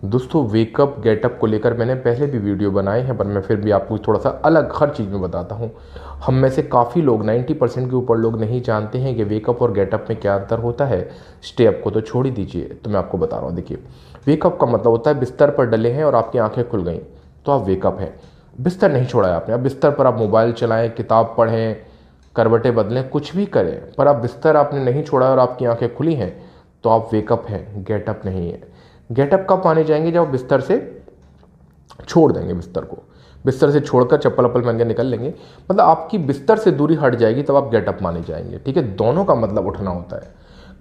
दोस्तों wake up getup को लेकर मैंने पहले भी वीडियो बनाए हैं, पर मैं फिर भी आपको थोड़ा सा अलग हर चीज़ में बताता हूँ। हम में से काफ़ी लोग 90% के ऊपर लोग नहीं जानते हैं कि वेकअप और गेटअप में क्या अंतर होता है। स्टे अप को तो छोड़ ही दीजिए, तो मैं आपको बता रहा हूँ। देखिए, वेकअप का मतलब होता है बिस्तर पर डले हैं और आपकी आंखें खुल गई तो आप वेकअप हैं। बिस्तर नहीं छोड़ा है आपने, अब बिस्तर पर आप मोबाइल चलाएँ, किताब पढ़ें, करवटें बदलें, कुछ भी करें, पर आप बिस्तर आपने नहीं छोड़ा और आपकी आंखें खुली हैं तो आप वेकअप हैं, गेटअप नहीं है। गेटअप कब माने जाएंगे? जब आप बिस्तर से छोड़ देंगे, बिस्तर को बिस्तर से छोड़कर चप्पल वप्पल पहन के निकल लेंगे, मतलब आपकी बिस्तर से दूरी हट जाएगी, तब आप गेटअप माने जाएंगे। ठीक है, दोनों का मतलब उठना होता है।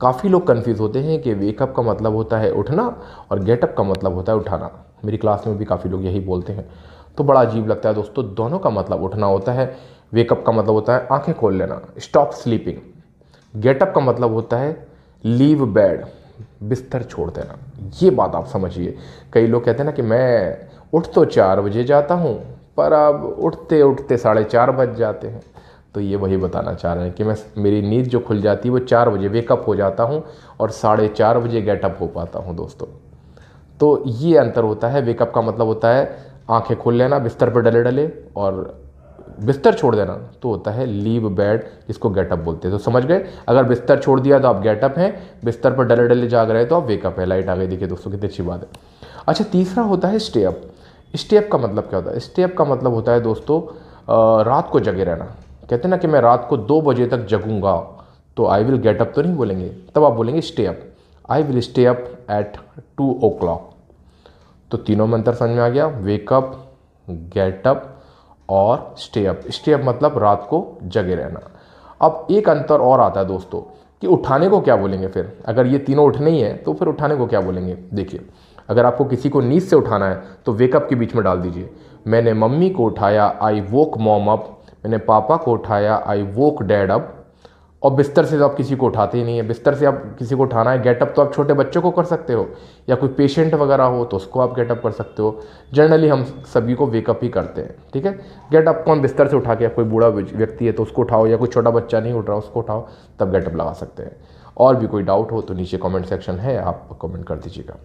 काफ़ी लोग कन्फ्यूज़ होते हैं कि वेकअप का मतलब होता है उठना और गेटअप का मतलब होता है उठाना। मेरी क्लास में भी काफ़ी लोग यही बोलते हैं, तो बड़ा अजीब लगता है दोस्तों। दोनों का मतलब उठना होता है। वेकअप का मतलब होता है आंखें खोल लेना, स्टॉप स्लीपिंग। गेटअप का मतलब होता है लीव बेड, बिस्तर छोड़ देना। ये बात आप समझिए। कई लोग कहते हैं ना कि मैं उठ तो 4 बजे जाता हूँ, पर अब उठते उठते 4:30 बज जाते हैं। तो ये वही बताना चाह रहे हैं कि मैं मेरी नींद जो खुल जाती है वो 4 बजे वेकअप हो जाता हूँ और 4:30 बजे गेटअप हो पाता हूँ दोस्तों। तो ये अंतर होता है। वेकअप का मतलब होता है आंखें खोल लेना बिस्तर पर डले डले, और बिस्तर छोड़ देना तो होता है लीव बेड, जिसको गेटअप बोलते हैं। तो समझ गए, अगर बिस्तर छोड़ दिया तो आप गेटअप हैं, बिस्तर पर डले डले जाग रहे तो आप वेकअप है। लाइट आ गई, देखिए दोस्तों कितनी अच्छी बात है। अच्छा, तीसरा होता है स्टे अप। स्टे अप का मतलब क्या होता है? स्टे अप का मतलब होता है दोस्तों रात को जगे रहना। कहते हैं ना कि मैं रात को 2 बजे तक जगूंगा, तो आई विल गेट अप तो नहीं बोलेंगे, तब आप बोलेंगे stay up. I will stay up at 2 o'clock। तो तीनों में अंतर समझ में आ गया, वेकअप, गेटअप और स्टे अप। स्टे अप मतलब रात को जगे रहना। अब एक अंतर और आता है दोस्तों कि उठाने को क्या बोलेंगे फिर। अगर ये तीनों उठने ही है तो फिर उठाने को क्या बोलेंगे? देखिए, अगर आपको किसी को नींद से उठाना है तो वेकअप के बीच में डाल दीजिए, मैंने मम्मी को उठाया, आई वोक मॉम अप। मैंने पापा को उठाया, आई वोक डैड अप। और बिस्तर से तो आप किसी को उठाते ही नहीं है। बिस्तर से आप किसी को उठाना है, गेटअप तो आप छोटे बच्चों को कर सकते हो, या कोई पेशेंट वगैरह हो तो उसको आप गेटअप कर सकते हो। जनरली हम सभी को वेकअप ही करते हैं। ठीक है, गेटअप कौन बिस्तर से उठा के, कोई बूढ़ा व्यक्ति है तो उसको उठाओ, या कोई छोटा बच्चा नहीं उठ रहा उसको उठाओ, तब गेटअप लगा सकते हैं। और भी कोई डाउट हो तो नीचे कमेंट सेक्शन है, आप कमेंट कर दीजिएगा।